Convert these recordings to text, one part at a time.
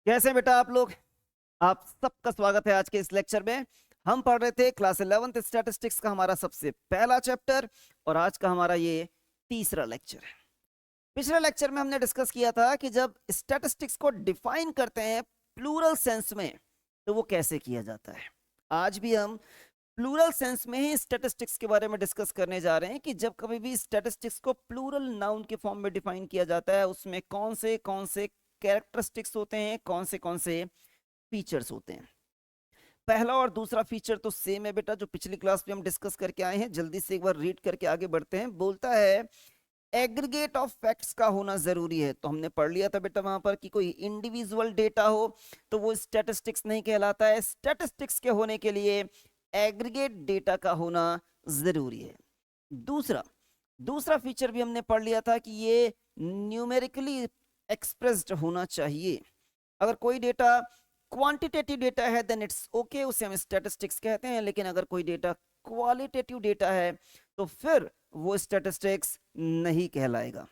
कैसे हैं बेटा आप लोग। आप सबका स्वागत है आज के इस लेक्चर में। हम पढ़ रहे थे क्लास 11th स्टैटिस्टिक्स का हमारा सबसे पहला चैप्टर और आज का हमारा ये तीसरा लेक्चर है। पिछले लेक्चर में हमने डिस्कस किया था कि जब स्टैटिस्टिक्स को डिफाइन करते हैं प्लूरल सेंस में तो वो कैसे किया जाता है। आज भी हम प्लूरल सेंस में ही स्टैटिस्टिक्स के बारे में डिस्कस करने जा रहे हैं कि जब कभी भी स्टैटिस्टिक्स को प्लूरल नाउन के फॉर्म में डिफाइन किया जाता है उसमें कौन से कैरेक्टरिस्टिक्स होते हैं, कौन से फीचर्स होते हैं। पहला और दूसरा फीचर तो सेम है बेटा, जो पिछली क्लास में हम डिस्कस करके आए हैं। जल्दी से एक बार रीड करके आगे बढ़ते हैं। बोलता है एग्रीगेट ऑफ फैक्ट्स का होना जरूरी है। तो हमने पढ़ लिया था बेटा वहां पर कि कोई इंडिविजुअल डेटा हो तो वो स्टैटिस्टिक्स नहीं कहलाता है। स्टैटिस्टिक्स के होने के लिए एग्रीगेट डेटा का होना जरूरी है। दूसरा दूसरा फीचर भी हमने पढ़ लिया था कि ये न्यूमेरिकली एक्सप्रेस्ड होना चाहिए। अगर कोई डेटा क्वांटिटेटिव डेटा है देन इट्स ओके, उसे हम स्टैटिस्टिक्स कहते हैं। लेकिन अगर कोई डेटा क्वालिटेटिव डेटा है तो फिर वो स्टैटिस्टिक्स नहीं कहलाएगा।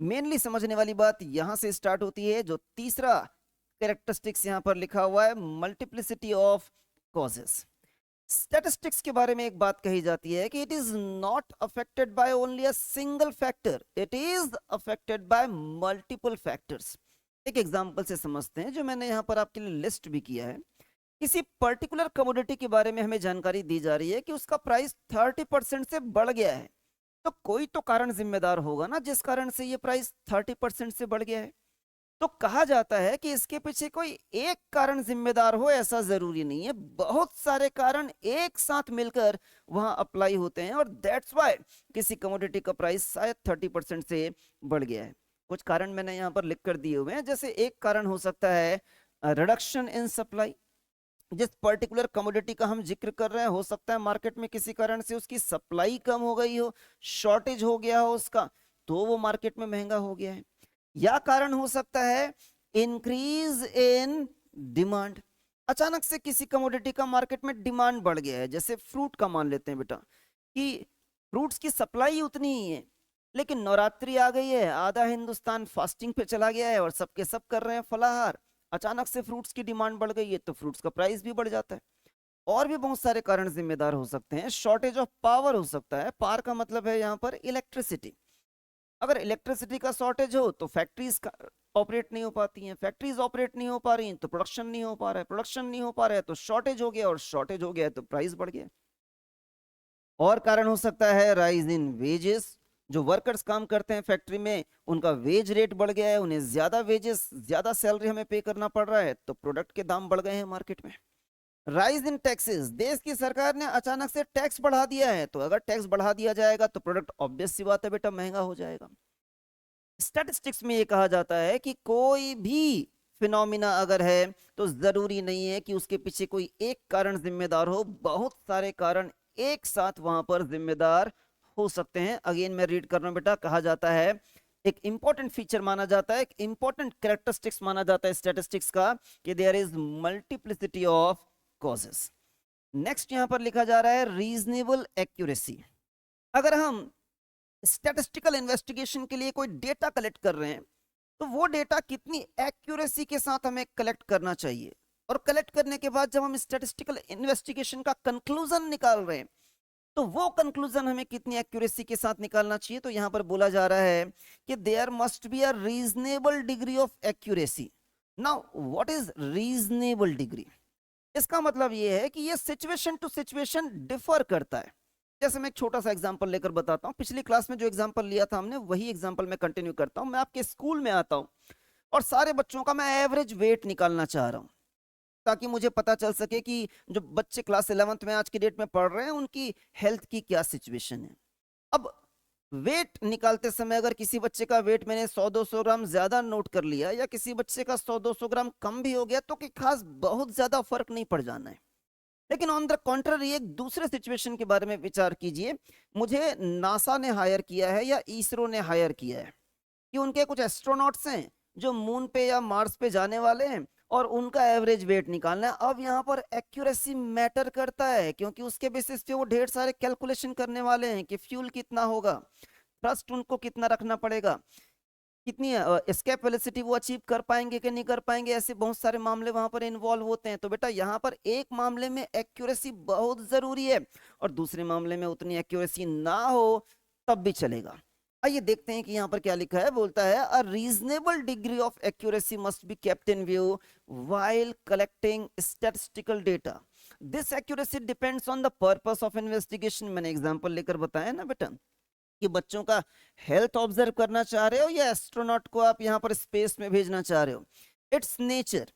मेनली समझने वाली बात यहां से स्टार्ट होती है। जो तीसरा कैरेक्टरिस्टिक्स यहां पर लिखा हुआ है, मल्टीप्लिसिटी ऑफ कॉजेस। स्टैटिस्टिक्स के बारे में एक बात कही जाती है कि it is not affected by only a single factor, it is affected by multiple factors. एक एग्जांपल से समझते हैं जो मैंने यहाँ पर आपके लिए लिस्ट भी किया है। किसी पर्टिकुलर कमोडिटी के बारे में हमें जानकारी दी जा रही है कि उसका प्राइस 30% से बढ़ गया है। तो कोई तो कारण जिम्मेदार होगा ना जिस कारण से ये प्राइस 30% से बढ़ गया है। तो कहा जाता है कि इसके पीछे कोई एक कारण जिम्मेदार हो ऐसा जरूरी नहीं है, बहुत सारे कारण एक साथ मिलकर वहां अप्लाई होते हैं और दैट्स वाई किसी कमोडिटी का प्राइस शायद 30% से बढ़ गया है। कुछ कारण मैंने यहाँ पर लिख कर दिए हुए हैं। जैसे एक कारण हो सकता है रिडक्शन इन सप्लाई। जिस पर्टिकुलर कमोडिटी का हम जिक्र कर रहे हैं हो सकता है मार्केट में किसी कारण से उसकी सप्लाई कम हो गई हो, शॉर्टेज हो गया हो उसका, तो वो मार्केट में महंगा हो गया है। या कारण हो सकता है इंक्रीज इन डिमांड। अचानक से किसी कमोडिटी का मार्केट में डिमांड बढ़ गया है। जैसे फ्रूट का मान लेते हैं बेटा कि फ्रूट्स की सप्लाई उतनी ही है लेकिन नवरात्रि आ गई है, आधा हिंदुस्तान फास्टिंग पे चला गया है और सबके सब कर रहे हैं फलाहार। अचानक से फ्रूट्स की डिमांड बढ़ गई है तो फ्रूट्स का प्राइस भी बढ़ जाता है। और भी बहुत सारे कारण जिम्मेदार हो सकते हैं। शॉर्टेज ऑफ पावर हो सकता है। पावर का मतलब है यहाँ पर इलेक्ट्रिसिटी। अगर इलेक्ट्रिसिटी का शॉर्टेज हो तो फैक्ट्रीज ऑपरेट नहीं हो पाती हैं, फैक्ट्रीज ऑपरेट नहीं हो पा रही हैं तो प्रोडक्शन नहीं हो पा रहा है, प्रोडक्शन नहीं हो पा रहा है तो शॉर्टेज हो गया और शॉर्टेज हो गया तो प्राइस बढ़ गया। और कारण हो सकता है राइज इन वेजेस। जो वर्कर्स काम करते हैं फैक्ट्री में उनका वेज रेट बढ़ गया है, उन्हें ज्यादा वेजेस ज्यादा सैलरी हमें पे करना पड़ रहा है तो प्रोडक्ट के दाम बढ़ गए हैं मार्केट में। राइज इन टैक्सेस, देश की सरकार ने अचानक से टैक्स बढ़ा दिया है तो अगर टैक्स बढ़ा दिया जाएगा तो प्रोडक्ट ऑब्वियस सी बात है बेटा महंगा हो जाएगा। स्टैटिस्टिक्स में ये कहा जाता है कि कोई भी फिनोमिना अगर है तो जरूरी नहीं है कि उसके पीछे कोई एक कारण जिम्मेदार हो, बहुत सारे कारण एक साथ वहां पर जिम्मेदार हो सकते हैं। अगेन मैं रीड कर रहा हूं बेटा। कहा जाता है एक इंपॉर्टेंट फीचर माना जाता है, एक इंपॉर्टेंट कैरेक्टरिस्टिक्स माना जाता है स्टैटिस्टिक्स का कि there is multiplicity of causes. Next यहां पर लिखा जा रहा है रीजनेबल एक्यूरेसी। अगर हम स्टैटिस्टिकल इन्वेस्टिगेशन के लिए कोई डेटा कलेक्ट कर रहे हैं तो वो डेटा कितनी एक्यूरेसी के साथ हमें कलेक्ट करना चाहिए। और कलेक्ट करने के बाद जब हम स्टैटिस्टिकल इन्वेस्टिगेशन का कंक्लूजन निकाल रहे हैं तो वो कंक्लूजन हमें कितनी एक्यूरेसी के साथ निकालना चाहिए। तो यहां पर बोला जा रहा है कि there must be a reasonable degree of accuracy. Now what is reasonable degree? इसका मतलब ये है कि ये सिचुएशन टू सिचुएशन डिफर करता है। जैसे मैं एक छोटा सा एग्जांपल लेकर बताता हूँ। पिछली क्लास में जो एग्जांपल लिया था हमने वही एग्जांपल मैं कंटिन्यू करता हूँ। मैं आपके स्कूल में आता हूँ और सारे बच्चों का मैं एवरेज वेट निकालना चाह रहा हूँ ताकि मुझे पता चल सके कि जो बच्चे क्लास 11th में आज की डेट में पढ़ रहे हैं उनकी हेल्थ की क्या सिचुएशन है। अब वेट निकालते समय अगर किसी बच्चे का वेट मैंने 100-200 ग्राम ज्यादा नोट कर लिया या किसी बच्चे का 100-200 ग्राम कम भी हो गया तो कि खास बहुत ज्यादा फर्क नहीं पड़ जाना है। लेकिन ऑन द कॉन्ट्ररी एक दूसरे सिचुएशन के बारे में विचार कीजिए। मुझे नासा ने हायर किया है या इसरो ने हायर किया है कि उनके कुछ एस्ट्रोनॉट्स हैं जो मून पे या मार्स पे जाने वाले हैं और उनका एवरेज वेट निकालना है। अब यहाँ पर एक्यूरेसी मैटर करता है क्योंकि उसके बेसिस पे वो ढेर सारे कैलकुलेशन करने वाले हैं कि फ्यूल कितना होगा, थ्रस्ट उनको कितना रखना पड़ेगा, कितनी एस्केप वेलोसिटी वो अचीव कर पाएंगे कि नहीं कर पाएंगे, ऐसे बहुत सारे मामले वहां पर इन्वॉल्व होते हैं। तो बेटा यहाँ पर एक मामले में एक्यूरेसी बहुत जरूरी है और दूसरे मामले में उतनी एक्यूरेसी ना हो तब भी चलेगा। आइए देखते हैं कि यहाँ पर क्या लिखा है। बोलता है अ reasonable degree of accuracy must be kept in view while collecting statistical data. This accuracy depends on the purpose of investigation. मैंने एग्जांपल लेकर बताया ना बेटा कि बच्चों का हेल्थ ऑब्जर्व करना चाह रहे हो या एस्ट्रोनॉट को आप यहाँ पर स्पेस में भेजना चाह रहे हो। It's nature,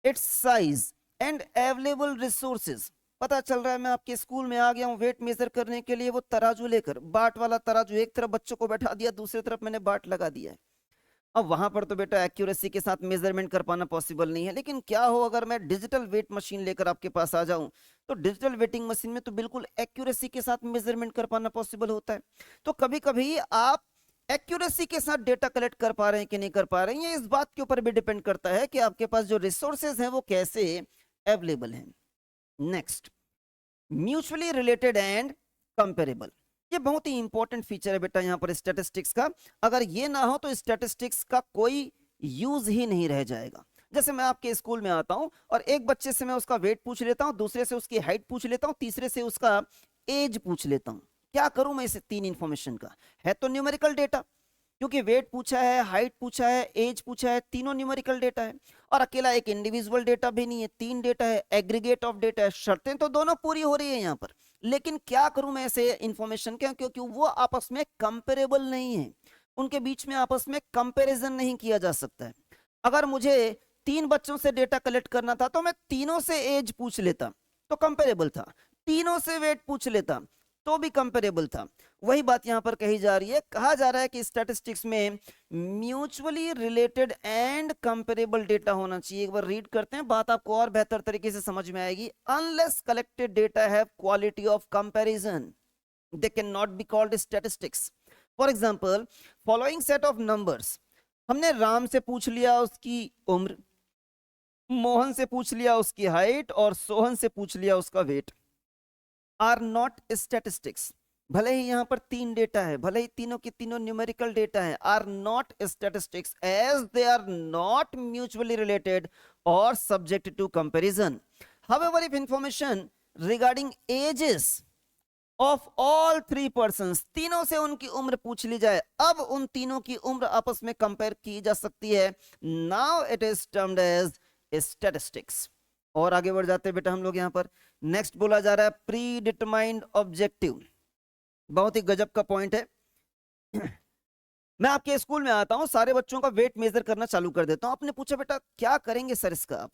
it's size and available resources. पता चल रहा है मैं आपके स्कूल में आ गया हूँ वेट मेजर करने के लिए, वो तराजू लेकर, बाट वाला तराजू, एक तरफ बच्चों को बैठा दिया, दूसरी तरफ मैंने बाट लगा दिया है। अब वहां पर तो बेटा एक्यूरेसी के साथ मेजरमेंट कर पाना पॉसिबल नहीं है। लेकिन क्या हो अगर मैं डिजिटल वेट मशीन लेकर आपके पास आ जाऊं, तो डिजिटल वेटिंग मशीन में तो बिल्कुल एक्यूरेसी के साथ मेजरमेंट कर पाना पॉसिबल होता है। तो कभी कभी आप एक्यूरेसी के साथ डेटा कलेक्ट कर पा रहे हैं कि नहीं कर पा रहे हैं, ये इस बात के ऊपर भी डिपेंड करता है कि आपके पास जो रिसोर्सेज हैं वो कैसे अवेलेबल हैं। Next, mutually related and comparable. ये बहुत ही इंपॉर्टेंट फीचर है बेटा यहाँ पर स्टैटिस्टिक्स का। अगर ये ना हो तो स्टैटिस्टिक्स का कोई यूज ही नहीं रह जाएगा। जैसे मैं आपके स्कूल में आता हूं और एक बच्चे से मैं उसका वेट पूछ लेता हूं, दूसरे से उसकी हाइट पूछ लेता हूं, तीसरे से उसका एज पूछ लेता हूं। क्या करूं मैं इस तीन इंफॉर्मेशन का? है तो न्यूमेरिकल डेटा, क्योंकि वेट पूछा है, हाइट पूछा है, एज पूछा है, तीनों न्यूमेरिकल डेटा है। और अकेला एक इंडिविजुअल डेटा भी नहीं है, तीन डेटा है, एग्रीगेट ऑफ डेटा है। शर्तें तो दोनों पूरी हो रही है यहाँ पर, लेकिन क्या करूं मैं ऐसे इंफॉर्मेशन के, क्योंकि वो आपस में कंपेरेबल नहीं है, उनके बीच में आपस में कंपैरिजन नहीं किया जा सकता है। अगर मुझे तीन बच्चों से डेटा कलेक्ट करना था तो मैं तीनों से एज पूछ लेता तो कंपेरेबल था, तीनों से वेट पूछ लेता तो भी कंपेरेबल था। वही बात यहां पर कही जा रही है। कहा जा रहा है कि स्टैटिस्टिक्स में mutually related and comparable data होना चाहिए। एक बार रीड करते हैं, बात आपको और बेहतर तरीके से समझ में आएगी। Unless collected data have quality of comparison they cannot be called statistics. For example, following set of numbers, हमने राम से पूछ लिया उसकी उम्र, मोहन से पूछ लिया उसकी हाइट और सोहन से पूछ लिया उसका वेट, आर नॉट स्टैटिस्टिक्स। भले ही यहां पर तीन डेटा है, भले ही तीनों के तीनों न्यूमेरिकल डेटा है, are not statistics as they are not mutually related और subject to comparison. However if information regarding ages of all three persons, तीनों से उनकी उम्र पूछ ली जाए, अब उन तीनों की उम्र आपस में कंपेयर की जा सकती है। Now it is termed as statistics. और आगे बढ़ जाते हैं बेटा हम लोग यहाँ पर। नेक्स्ट बोला जा रहा है प्री डिटरमाइंड ऑब्जेक्टिव। बहुत ही गजब का पॉइंट है। मैं आपके स्कूल में आता हूं, सारे बच्चों का वेट मेजर करना चालू कर देता हूं। आपने पूछा बेटा क्या करेंगे सर इसका आप?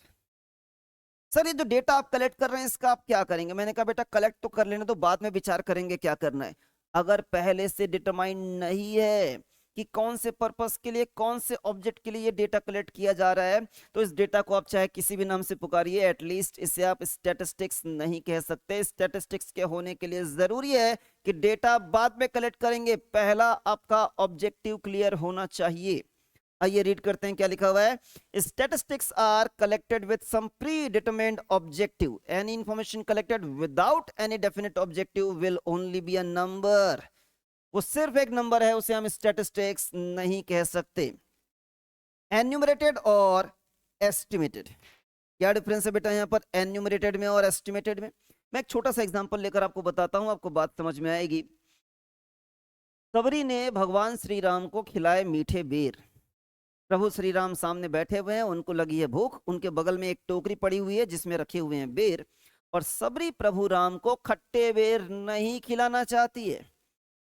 सर ये जो डेटा आप कलेक्ट कर रहे हैं इसका आप क्या करेंगे? मैंने कहा बेटा कलेक्ट तो कर लेने दो, बाद में विचार करेंगे क्या करना है। अगर पहले से डिटरमाइन नहीं है कि कौन से पर्पस के लिए, कौन से ऑब्जेक्ट के लिए ये डेटा कलेक्ट किया जा रहा है, तो इस डेटा को आप चाहे किसी भी नाम से पुकारिए, एटलीस्ट इसे आप स्टैटिस्टिक्स नहीं कह सकते। स्टैटिस्टिक्स के होने के लिए जरूरी है कि डेटा बाद में कलेक्ट करेंगे, पहला आपका ऑब्जेक्टिव क्लियर होना चाहिए। आइए रीड करते हैं क्या लिखा हुआ है। Statistics are collected with some predetermined objective. Any information collected without any definite objective will only be a number. वो सिर्फ एक नंबर है, उसे हम स्टैटिस्टिक्स नहीं कह सकते। एन्यूमरेटेड और एस्टिमेटेड, क्या डिफरेंस है बेटा यहाँ पर एन्यूमरेटेड में और एस्टिमेटेड में? मैं एक छोटा सा एग्जांपल लेकर आपको बताता हूं, आपको बात समझ में आएगी। सबरी ने भगवान श्री राम को खिलाए मीठे बेर। प्रभु श्री राम सामने बैठे हुए हैं, उनको लगी है भूख, उनके बगल में एक टोकरी पड़ी हुई है जिसमें रखे हुए हैं बेर, और सबरी प्रभु राम को खट्टे बेर नहीं खिलाना चाहती है।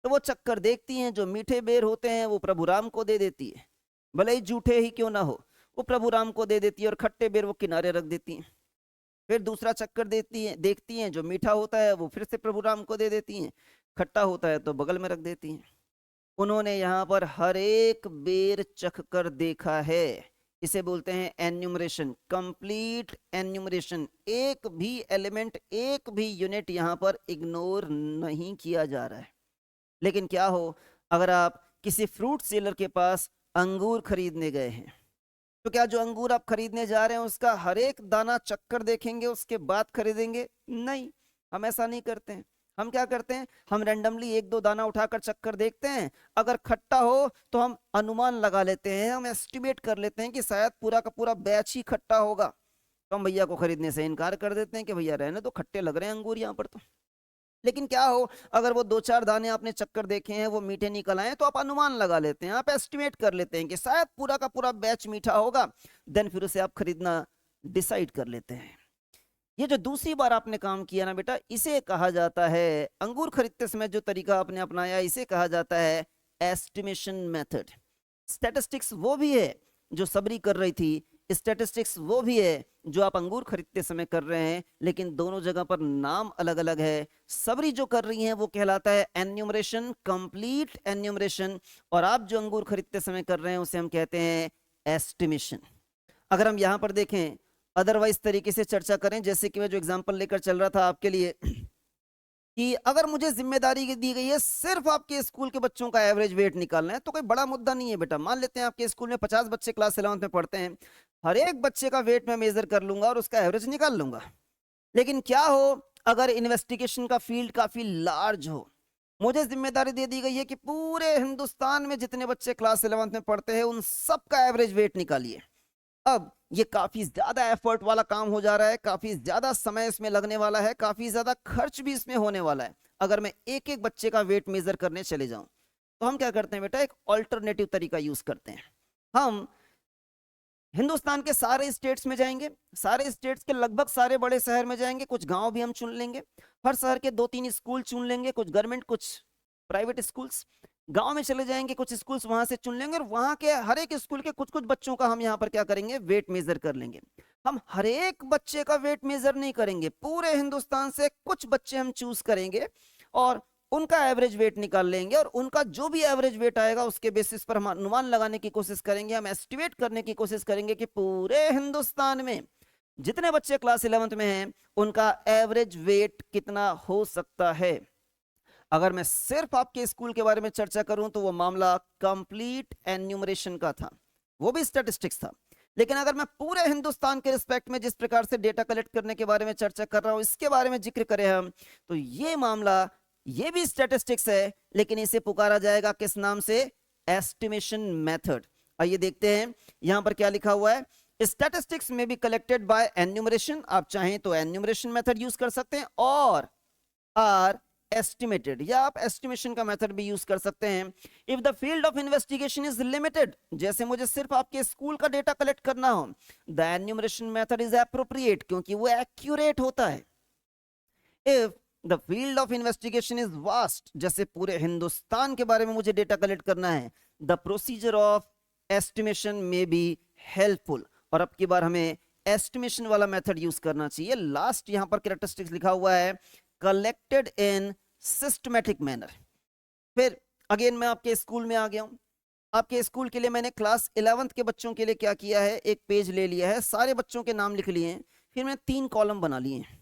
तो वो चक्कर देखती हैं, जो मीठे बेर होते हैं वो प्रभु राम को दे देती है, भले ही झूठे ही क्यों ना हो, वो प्रभु राम को दे देती है, और खट्टे बेर वो किनारे रख देती हैं। फिर दूसरा चक्कर देखती हैं, जो मीठा होता है वो फिर से प्रभु राम को दे देती हैं, खट्टा होता है तो बगल में रख देती हैं। उन्होंने यहाँ पर हर एक बेर चख कर देखा है। इसे बोलते हैं एन्यूमरेशन, कंप्लीट एन्यूमरेशन। एक भी एलिमेंट, एक भी यूनिट यहाँ पर इग्नोर नहीं किया जा रहा है। लेकिन क्या हो, अगर आप किसी फ्रूट सेलर के पास अंगूर खरीदने गए हैं, तो क्या जो अंगूर आप खरीदने जा रहे हैं उसका हर एक दाना चक्कर देखेंगे उसके बाद खरीदेंगे? नहीं, हम ऐसा नहीं करते हैं। हम क्या करते हैं, हम रैंडमली एक दो दाना उठाकर चक्कर देखते हैं, अगर खट्टा हो तो हम अनुमान लगा लेते हैं, हम एस्टिमेट कर लेते हैं कि शायद पूरा का पूरा बैच ही खट्टा होगा, तो हम भैया को खरीदने से इनकार कर देते हैं कि भैया रहने दो, खट्टे लग रहे हैं अंगूर यहाँ पर तो। लेकिन क्या हो, अगर वो दो चार दाने आपने चक्कर देखे हैं वो मीठे निकल आए, तो आप अनुमान लगा लेते हैं, आप एस्टिमेट कर लेते हैं कि शायद पूरा का पूरा बैच मीठा होगा, देन फिर उसे आप खरीदना डिसाइड कर लेते हैं। ये जो दूसरी बार आपने काम किया ना बेटा, इसे कहा जाता है, अंगूर खरीदते समय जो तरीका आपने अपनाया, इसे कहा जाता है एस्टिमेशन मेथड। स्टैटिस्टिक्स वो भी है जो सबरी कर रही थी, स्टैटिस्टिक्स वो भी है जो आप अंगूर खरीदते समय कर रहे हैं, लेकिन दोनों जगह पर नाम अलग अलग है। सबरी जो कर रही हैं वो कहलाता है एन्यूमरेशन, कंप्लीट एन्यूमरेशन, और आप जो अंगूर खरीदते समय कर रहे हैं उसे हम कहते हैं एस्टिमेशन। अगर हम यहाँ पर देखें, अदरवाइज तरीके से चर्चा करें, जैसे कि मैं जो एग्जांपल लेकर चल रहा था आपके लिए कि अगर मुझे जिम्मेदारी दी गई है सिर्फ आपके स्कूल के बच्चों का एवरेज वेट निकालना है, तो कोई बड़ा मुद्दा नहीं है बेटा। मान लेते हैं आपके स्कूल में 50 बच्चे क्लास 11th में पढ़ते हैं, हर एक बच्चे का वेट मैं मेजर कर लूंगा और उसका एवरेज निकाल लूंगा। लेकिन क्या हो अगर इन्वेस्टिगेशन का फील्ड काफी लार्ज हो, मुझे जिम्मेदारी दे दी गई है कि पूरे हिंदुस्तान में जितने बच्चे क्लास 11th में पढ़ते हैं उन सबका एवरेज वेट निकालिए। अब ये काफी ज्यादा एफर्ट वाला काम हो जा रहा है, काफी ज्यादा समय इसमें लगने वाला है, काफी ज्यादा खर्च भी इसमें होने वाला है। अगर मैं एक एक बच्चे का वेट मेजर करने चले जाऊं, तो हम क्या करते हैं बेटा, एक ऑल्टरनेटिव तरीका यूज करते हैं। हम हिंदुस्तान के सारे स्टेट्स में जाएंगे, सारे स्टेट्स के लगभग सारे बड़े शहर में जाएंगे, कुछ गांव भी हम चुन लेंगे, हर शहर के दो तीन स्कूल चुन लेंगे, कुछ गवर्नमेंट कुछ प्राइवेट स्कूल्स। गांव में चले जाएंगे, कुछ स्कूल्स वहां से चुन लेंगे, और वहां के हर एक स्कूल के कुछ कुछ बच्चों का हम यहाँ पर क्या करेंगे, वेट मेजर कर लेंगे। हम हर एक बच्चे का वेट मेजर नहीं करेंगे, पूरे हिंदुस्तान से कुछ बच्चे हम चूज करेंगे और उनका एवरेज वेट निकाल लेंगे, और उनका जो भी एवरेज वेट आएगा उसके बेसिस पर हम अनुमान लगाने की कोशिश करेंगे, हम एस्टिमेट करने की कोशिश करेंगे कि पूरे हिंदुस्तान में जितने बच्चे क्लास 11th में हैं उनका एवरेज वेट कितना हो सकता है। अगर मैं सिर्फ आपके स्कूल के बारे में चर्चा करूं तो वो मामला कंप्लीट एन्यूमरेशन का था, वो भी स्टैटिस्टिक्स था। लेकिन अगर मैं पूरे हिंदुस्तान के रिस्पेक्ट में जिस प्रकार से डेटा कलेक्ट करने के बारे में चर्चा कर रहा हूं, इसके बारे में जिक्र करें हम, तो ये मामला ये भी स्टैटिस्टिक्स है, लेकिन इसे पुकारा जाएगा किस नाम से, एस्टिमेशन मेथड। आइए देखते हैं यहां पर क्या लिखा हुआ है। स्टैटिस्टिक्स में बी कलेक्टेड बाय एन्यूमरेशन, आप चाहें तो एन्यूमरेशन मेथड यूज कर सकते हैं, और आर एस्टिमेटेड, या आप एस्टिमेशन का मेथड भी यूज कर सकते हैं। If the field of investigation is limited, जैसे मुझे सिर्फ आपके स्कूल का डेटा कलेक्ट करना हो, the enumeration method is appropriate, क्योंकि वो एक्यूरेट होता है। If the field of investigation is vast, जैसे पूरे हिंदुस्तान के बारे में मुझे डेटा कलेक्ट करना है, द प्रोसीजर ऑफ एस्टिमेशन में बी हेल्पफुल, और अब की बार हमें एस्टिमेशन वाला मेथड यूज करना चाहिए। लास्ट यहां पर कैरेक्टरिस्टिक्स लिखा हुआ है कलेक्टेड इन सिस्टमैटिक मैनर। फिर अगेन मैं आपके स्कूल में आ गया हूं, आपके स्कूल के लिए मैंने क्लास 11th के बच्चों के लिए क्या किया है, एक पेज ले लिया है, सारे बच्चों के नाम लिख लिए हैं, फिर मैंने 3 कॉलम बना लिए हैं।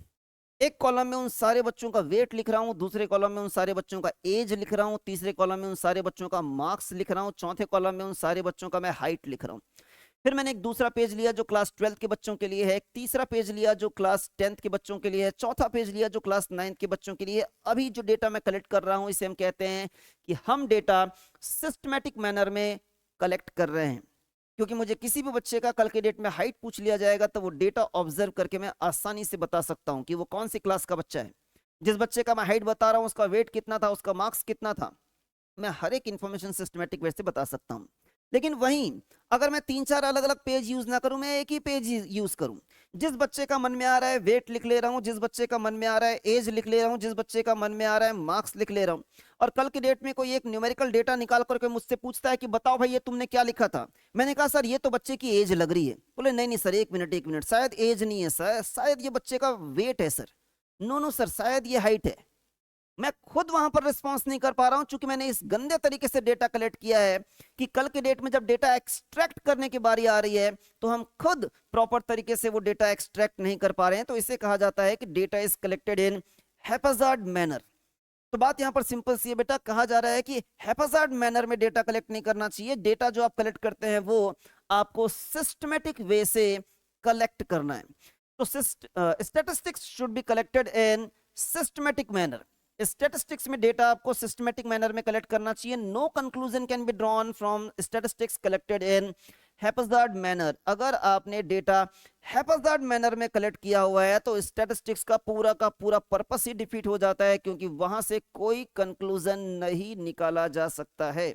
एक कॉलम में उन सारे बच्चों का वेट लिख रहा हूं, दूसरे कॉलम में उन सारे बच्चों का एज लिख रहा हूं, तीसरे कॉलम में उन सारे बच्चों का मार्क्स लिख रहा हूं, चौथे कॉलम में उन सारे बच्चों का मैं हाइट लिख रहा हूं। फिर मैंने एक दूसरा पेज लिया जो क्लास 12th के बच्चों के लिए है, एक तीसरा पेज लिया जो क्लास 10th के बच्चों के लिए है, चौथा पेज लिया जो क्लास 9th के बच्चों के लिए है। अभी जो डेटा मैं कलेक्ट कर रहा हूं इसे हम कहते हैं कि हम डेटा सिस्टमैटिक मैनर में कलेक्ट कर रहे हैं, क्योंकि मुझे किसी भी बच्चे का कल के डेट में हाइट पूछ लिया जाएगा तो वो डेटा ऑब्जर्व करके मैं आसानी से बता सकता हूं कि वो कौन सी क्लास का बच्चा है। जिस बच्चे का मैं हाइट बता रहा हूं उसका वेट कितना था, उसका मार्क्स कितना था, मैं हर एक इंफॉर्मेशन सिस्टमैटिक वे से बता सकता हूं। लेकिन वहीं अगर मैं 3-4 अलग अलग पेज यूज ना करूं, मैं एक ही पेज यूज करूं, जिस बच्चे का मन में आ रहा है वेट लिख ले रहा हूं, जिस बच्चे का मन में आ रहा है एज लिख ले रहा हूं, जिस बच्चे का मन में आ रहा है मार्क्स लिख ले रहा हूं, और कल की डेट में कोई एक न्यूमेरिकल डेटा निकाल करके मुझसे पूछता है कि बताओ भाई ये तुमने क्या लिखा था, मैंने कहा सर ये तो बच्चे की एज लग रही है, बोले नहीं नहीं सर एक मिनट शायद एज नहीं है सर, शायद ये बच्चे का वेट है सर, नो सर शायद ये हाइट है। मैं खुद वहां पर रिस्पांस नहीं कर पा रहा हूं, क्योंकि मैंने इस गंदे तरीके से डेटा कलेक्ट किया है कि कल के डेट में जब डेटा एक्सट्रैक्ट करने की बारी आ रही है तो हम खुद प्रॉपर तरीके से वो डेटा एक्सट्रैक्ट नहीं कर पा रहे हैं। तो इसे कहा जाता है कि data is collected in haphazard manner. तो बात यहां पर सिंपल सी है बेटा, कहा जा रहा है कि हैप्पैजार्ड मैनर में डेटा कलेक्ट नहीं करना चाहिए, डेटा जो आप कलेक्ट करते हैं वो आपको सिस्टमैटिक वे से कलेक्ट करना है। तो statistics should be collected in systematic manner. Statistics में डेटा आपको सिस्टमेटिक मैनर में कलेक्ट करना चाहिए। No conclusion can be drawn from statistics collected in haphazard manner. अगर आपने डेटा हैप्पैज़ार्ड मैनर में कलेक्ट किया हुआ है तो स्टैटिस्टिक्स का पूरा पर्पस ही डिफीट हो जाता है, क्योंकि वहां से कोई कंक्लूजन नहीं निकाला जा सकता है।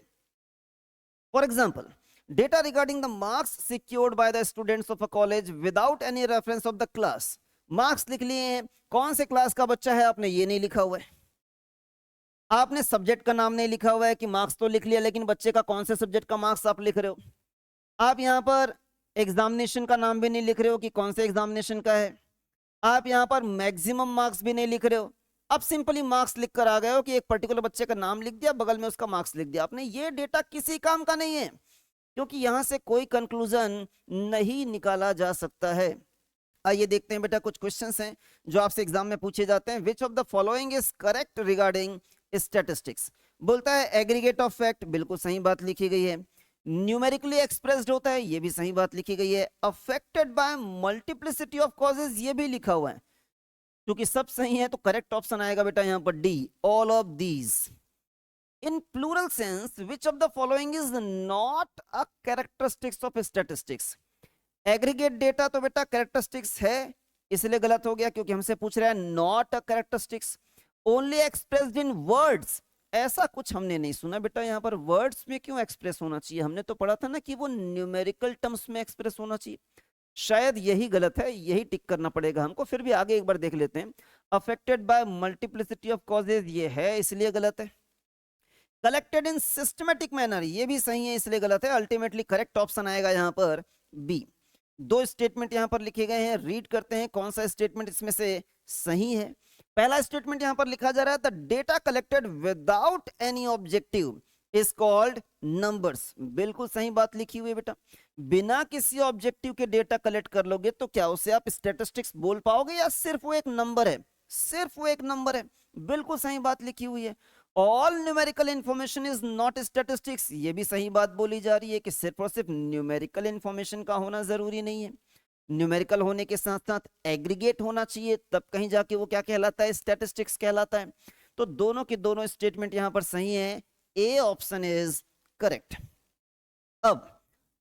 For example, data regarding the marks secured by the students of a college without any reference of the class। Marks लिख लिए हैं, कौन से क्लास का बच्चा है आपने ये नहीं लिखा हुआ है, आपने सब्जेक्ट का नाम नहीं लिखा हुआ है कि मार्क्स तो लिख लिया, लेकिन बच्चे का कौन से सब्जेक्ट का मार्क्स आप लिख रहे हो। आप यहाँ पर एग्जामिनेशन का नाम भी नहीं लिख रहे हो कि कौन से एग्जामिनेशन का है। आप यहाँ पर मैक्सिमम मार्क्स भी नहीं लिख रहे हो। अब सिंपली मार्क्स लिख कर आ गए हो कि एक पर्टिकुलर बच्चे का नाम लिख दिया, बगल में उसका मार्क्स लिख दिया आपने। ये डेटा किसी काम का नहीं है, क्योंकि यहां से कोई कंक्लूजन नहीं निकाला जा सकता है। आइए देखते हैं बेटा, कुछ क्वेश्चंस हैं जो आपसे एग्जाम में पूछे जाते हैं। Which of the following is correct regarding statistics. बोलता है एग्रीगेट ऑफ फैक्ट, बिल्कुल सही बात लिखी गई है। न्यूमेरिकली एक्सप्रेस्ड होता है, ये भी सही बात लिखी गई है। Affected by multiplicity of causes, ये भी लिखा हुआ है। क्योंकि सब सही है तो करेक्ट ऑप्शन आएगा बेटा यहाँ पर D, all of these. In plural sense, which of the following is not a characteristics of statistics? Aggregate data तो बेटा characteristics है, इसलिए गलत हो गया क्योंकि हमसे पूछ रहा है not a characteristics। Only expressed in words, ऐसा कुछ हमने नहीं सुना बेटा। यहाँ पर words में क्यों express होना चाहिए? हमने तो पढ़ा था ना कि वो numerical terms में express होना चाहिए। शायद यही गलत है, यही टिक करना पड़ेगा हमको। फिर भी आगे एक बार देख लेते हैं। Affected by multiplicity of causes, ये है इसलिए गलत है। कलेक्टेड इन सिस्टमेटिक मैनर, ये भी सही है इसलिए गलत है। अल्टीमेटली करेक्ट ऑप्शन आएगा यहाँ पर बी। दो स्टेटमेंट यहाँ पर लिखे गए हैं, रीड करते हैं कौन सा स्टेटमेंट इसमें से सही है। पहला स्टेटमेंट यहाँ पर लिखा जा रहा है the data collected without any objective is called numbers. बिल्कुल सही बात लिखी हुई है बेटा। बिना किसी ऑब्जेक्टिव के डेटा कलेक्ट कर लोगे तो क्या उसे आप स्टैटिस्टिक्स बोल पाओगे, या सिर्फ वो एक नंबर है? सिर्फ वो एक नंबर है, बिल्कुल सही बात लिखी हुई है। All numerical information is not statistics, ये भी सही बात बोली जा रही है कि सिर्फ और सिर्फ न्यूमेरिकल इंफॉर्मेशन का होना जरूरी नहीं है। न्यूमेरिकल होने के साथ साथ एग्रीगेट होना चाहिए, तब कहीं जाके वो क्या कहलाता है, स्टैटिस्टिक्स कहलाता है। तो दोनों के दोनों स्टेटमेंट यहां पर सही है, ए ऑप्शन इज करेक्ट। अब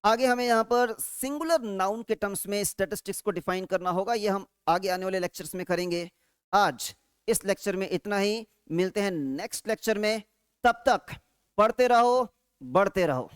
आगे हमें यहां पर सिंगुलर नाउन के टर्म्स में स्टैटिस्टिक्स को डिफाइन करना होगा, ये हम आगे आने वाले लेक्चर्स में करेंगे। आज इस लेक्चर में इतना ही, मिलते हैं नेक्स्ट लेक्चर में। तब तक पढ़ते रहो, बढ़ते रहो।